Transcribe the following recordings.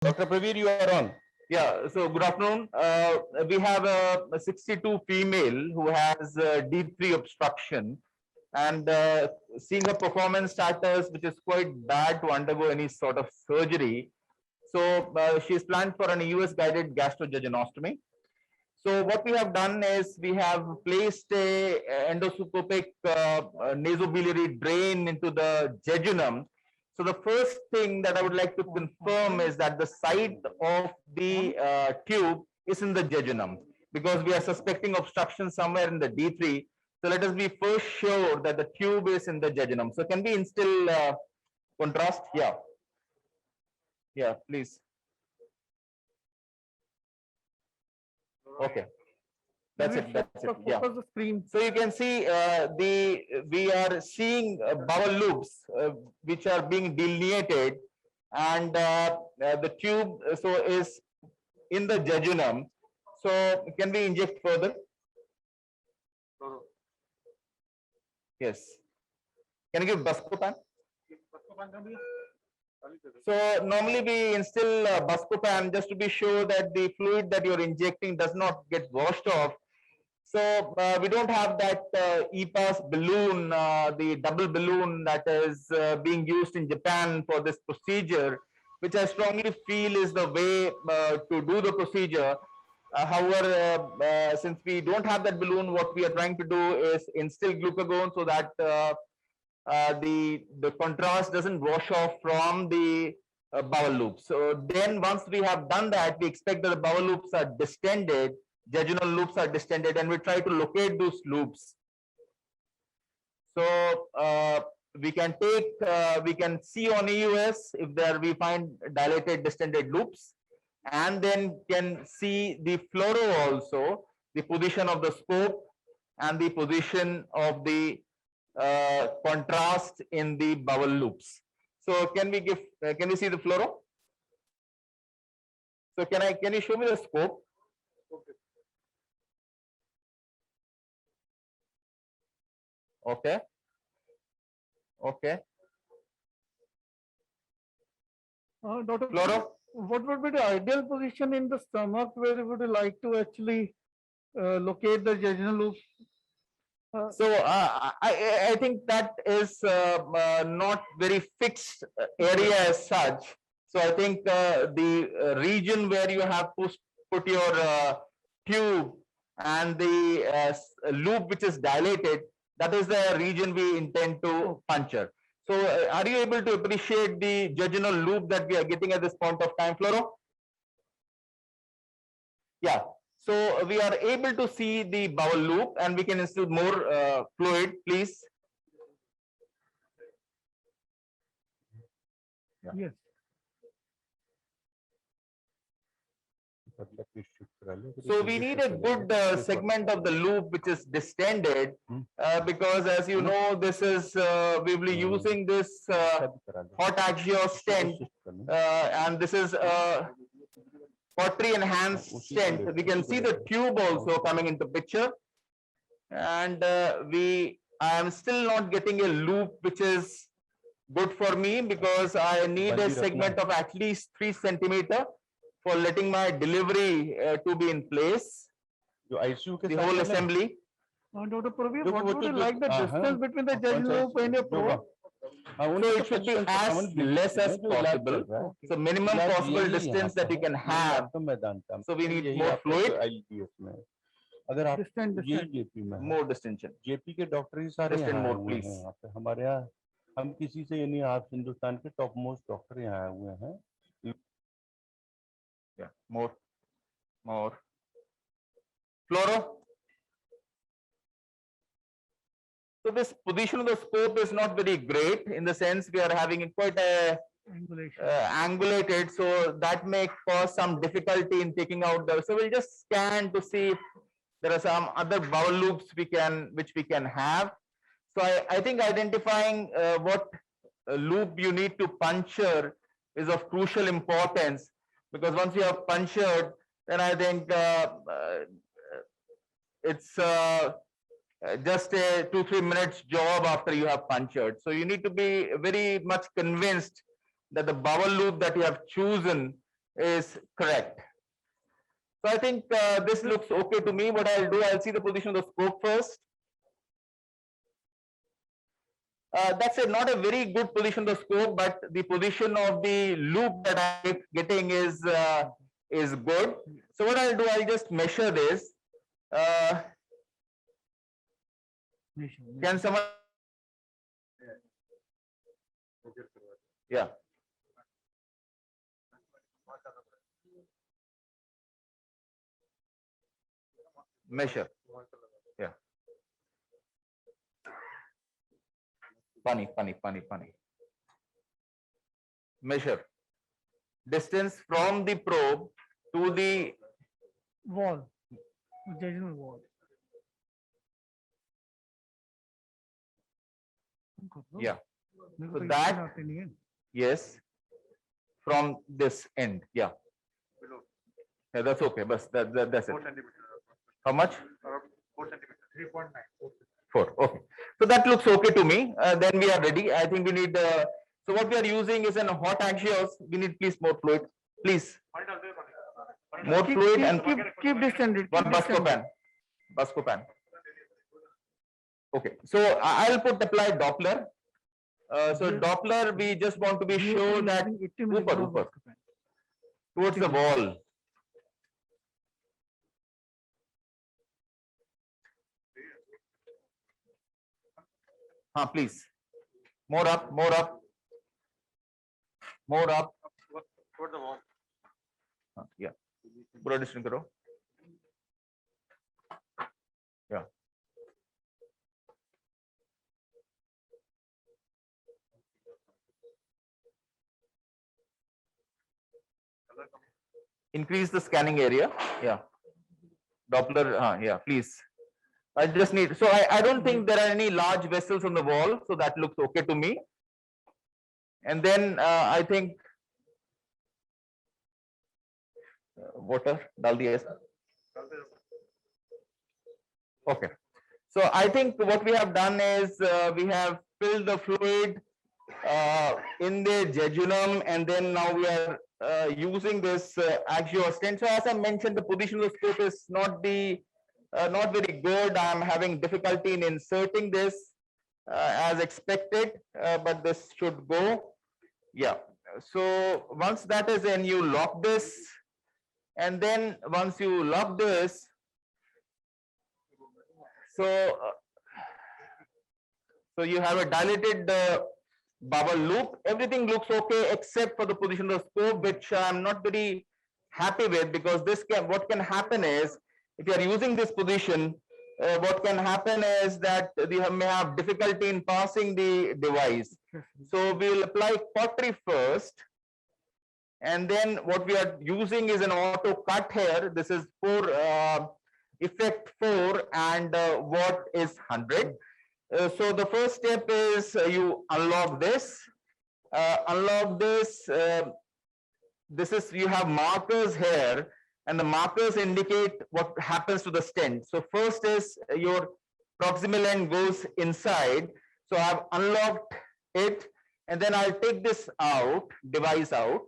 Dr. Praveer, you are on. Yeah, so good afternoon. We have a 62 female who has deep tree obstruction, and seeing her performance status, which is quite bad to undergo any sort of surgery. So she's planned for an US guided gastrojejunostomy. So what we have done is we have placed a endoscopic nasobiliary drain into the jejunum. So the first thing that I would like to confirm is that the site of the tube is in the jejunum, because we are suspecting obstruction somewhere in the D3. So let us be first sure that the tube is in the jejunum. So can we instill contrast? Yeah. Yeah, please. Okay. That's it. That's it. Yeah. Focus the screen. So you can see we are seeing bowel loops which are being delineated, and the tube so is in the jejunum. So can we inject further? Yes. Can you give Buscopan? So normally we instill Buscopan just to be sure that the fluid that you're injecting does not get washed off. So we don't have that EPAS balloon, the double balloon that is being used in Japan for this procedure, which I strongly feel is the way to do the procedure. However, since we don't have that balloon, what we are trying to do is instill glucagon so that the contrast doesn't wash off from the bowel loop. So then once we have done that, we expect that the bowel loops are distended, jejunal loops are distended, and we try to locate those loops. So we can take, we can see on EUS if there we find dilated distended loops, and then can see the fluoro also, the position of the scope and the position of the contrast in the bowel loops. So can we give, can we see the fluoro? So can you show me the scope? Okay. Okay. Dr. Fluoro? What would be the ideal position in the stomach where would you like to actually locate the jejunal loop? So I think that is not very fixed area as such. So I think the region where you have put your tube and the loop which is dilated, that is the region we intend to puncture. So are you able to appreciate the jejunal loop that we are getting at this point of time, Fluoro? Yeah. So we are able to see the bowel loop, and we can instill more fluid, please. Yeah. Yes. So we need a good segment of the loop which is distended, because as you know, this is we will be using this hot axial stent, and this is cautery enhanced stent. We can see the tube also coming into picture, and I am still not getting a loop which is good for me, because I need a segment of at least 3 centimeter for letting my delivery to be in place. The whole assembly. Dr. Praveer, what would you like the distance between the jejunal loop and your probe? So it should be as less as possible. So minimum possible distance that you can have. So we need more fluid. अगर आप Distant. JP में More distension. JP के doctor ही सारे Distant यहाँ more, आए हुए हैं please. यहाँ पे हमारे यहाँ हम किसी से यानी आप हिंदुस्तान के टॉप मोस्ट डॉक्टर यहाँ आए हुए हैं. Yeah, more. Fluoro. So this position of the scope is not very great, in the sense we are having quite a angulated, so that may cause some difficulty in taking out the. So we'll just scan to see if there are some other bowel loops which we can have. So I think identifying what loop you need to puncture is of crucial importance, because once you have punctured, then I think it's just a 2-3 minutes job after you have punctured. So you need to be very much convinced that the bowel loop that you have chosen is correct. So I think this looks okay to me. What I'll do, I'll see the position of the scope first. That's not a very good position of the scope, but the position of the loop that I'm getting is good. So what I'll do, I'll just measure this. Can someone? Yeah. Measure. Yeah. Funny. Measure. Distance from the probe to the Wall, jejunal wall. yeah. So that yes, from this end. Yeah. Yeah, that's okay. But that's it. How much? 3.9. 4. Okay. So that looks okay to me. Then we are ready. I think we need. So what we are using is an hot axios. We need please more fluid. Please. More fluid and Keep distended. one Buscopan. Buscopan. Okay. So I'll put apply Doppler. So Doppler, we just want to be sure that Upper. Towards the wall. Please. More up. Toward the wall. Yeah. पूरा distance करो. Yeah. Increase the scanning area. Yeah. Doppler. Yeah. Please. I just need. So I don't think there are any large vessels on the wall. So that looks okay to me. And then I think water. Dal diya hai. Okay. So I think what we have done is we have filled the fluid in the jejunum, and then now we are using this axial stent. So as I mentioned, the position of the scope is not very good. I'm having difficulty in inserting this as expected, but this should go. Yeah. So once that is in, you lock this, and then once you lock this, so you have a dilated bubble loop. Everything looks okay except for the position of the scope, which I'm not very happy with, because what can happen is, if you are using this position, what can happen is that you may have difficulty in passing the device. So we will apply cautery first, and then what we are using is an auto cut here. This is for effect 4, and watt is 100. So the first step is you unlock this. This is, you have markers here, and the markers indicate what happens to the stent. So first is your proximal end goes inside. So I've unlocked it, and then I'll take this out, device out.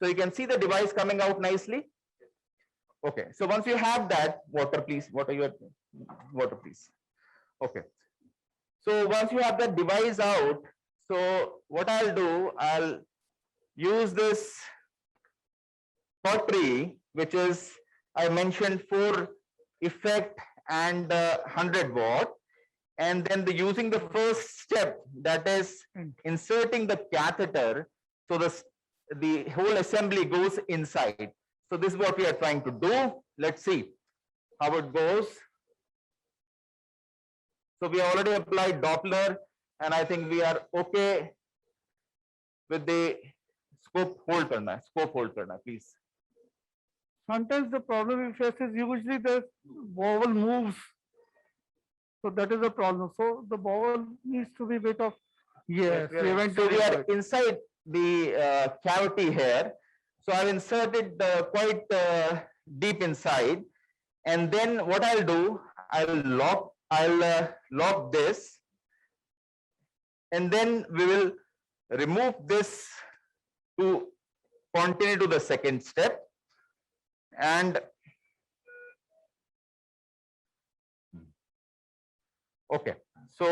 So you can see the device coming out nicely. Okay. So once you have that, water please, water please. Okay. So once you have that device out, so what I'll do, I'll use this cautery, which is, I mentioned, for effect and 100 watt. And then using the first step, that is inserting the catheter, so the whole assembly goes inside. So this is what we are trying to do. Let's see how it goes. So we already applied Doppler, and I think we are okay with the scope. Hold karna, please. Sometimes the problem we face is usually the bowel moves. So that is a problem. So the bowel needs to be bit of, yes. So we are inside the cavity here. So I've inserted quite deep inside, and then what I'll do, I'll lock this, and then we will remove this to continue to the second step and okay, so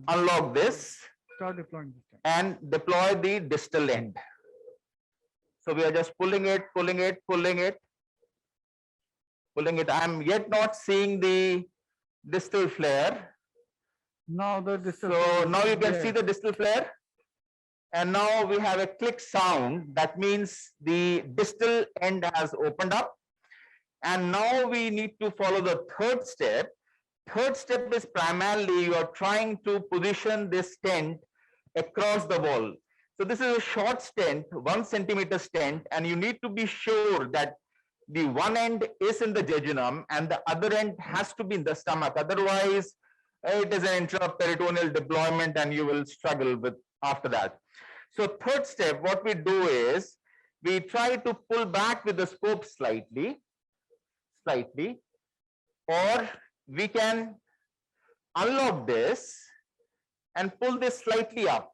unlock this Start deploying this time. and deploy the distal end. So we are just pulling it, pulling it, pulling it, pulling it. I am yet not seeing the distal flare. Now the distance. So now you can see the distal flare. And now we have a click sound. That means the distal end has opened up. And now we need to follow the third step. Third step is primarily you are trying to position this stent across the wall. So this is a short stent, 1 centimeter stent, and you need to be sure that the one end is in the jejunum and the other end has to be in the stomach. Otherwise, it is an intraperitoneal deployment and you will struggle with after that. So third step, what we do is we try to pull back with the scope slightly, or we can unlock this and pull this slightly up.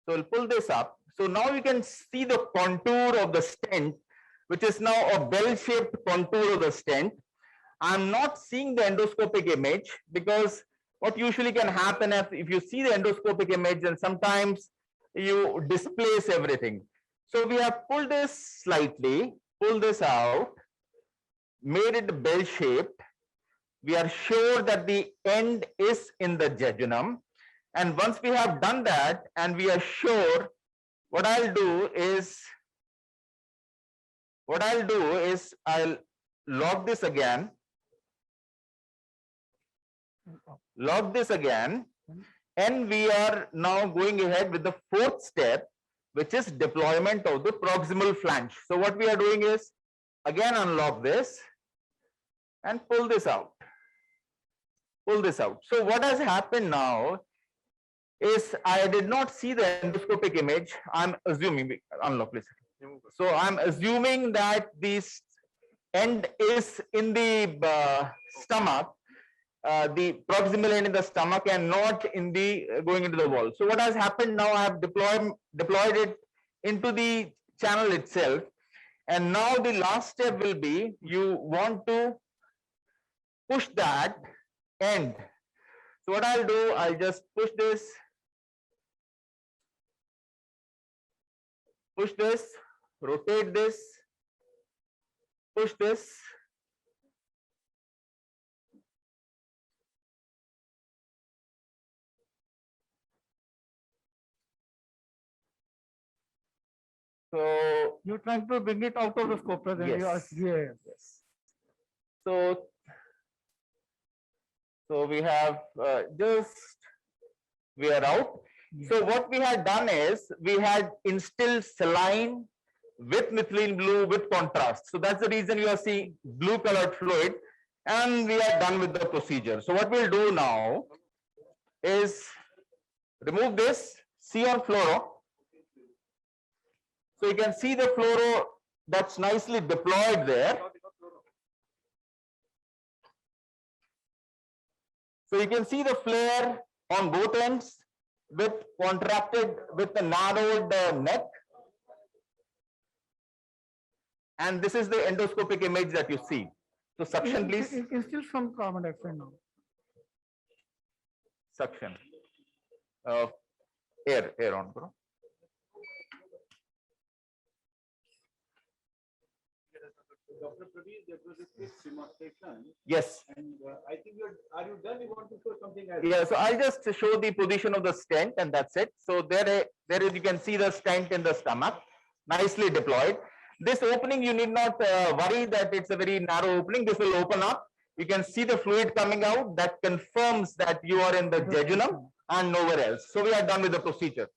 So we'll pull this up. So now you can see the contour of the stent, which is now a bell-shaped contour of the stent. I'm not seeing the endoscopic image because what usually can happen if you see the endoscopic image, and sometimes you displace everything. So we have pulled this slightly, pulled this out, made it bell-shaped. We are sure that the end is in the jejunum. And once we have done that and we are sure, what I'll do is I'll lock this again. Lock this again, and we are now going ahead with the fourth step, which is deployment of the proximal flange. So what we are doing is again unlock this and pull this out. Pull this out. So what has happened now is I did not see the endoscopic image. I'm assuming, unlock please. So I'm assuming that this end is in the stomach. The proximal end in the stomach and not in the going into the wall. So what has happened now, I have deployed it into the channel itself. And now the last step will be you want to push that end. So what I'll do, I'll just push this, rotate this, push this. So You're trying to bring it out of the scope. Present. yes. Yes. So we have we are out. So what we had done is we had instilled saline with methylene blue with contrast. So that's the reason you are seeing blue colored fluid, and we are done with the procedure. So what we'll do now is remove this, see on fluoro. So you can see the fluoro that's nicely deployed there. So you can see the flare on both ends with contracted, with the narrowed neck. And this is the endoscopic image that you see. So suction please. It's still some carbon dioxide now. Suction. Air on, bro. Dr. Pradeep, there was a quick demonstration, Yes. and I think are you done? You want to show something else? Yeah, so I'll just show the position of the stent and that's it. So there you can see the stent in the stomach, nicely deployed. This opening, you need not worry that it's a very narrow opening. This will open up. You can see the fluid coming out. That confirms that you are in the jejunum and nowhere else. So we are done with the procedure.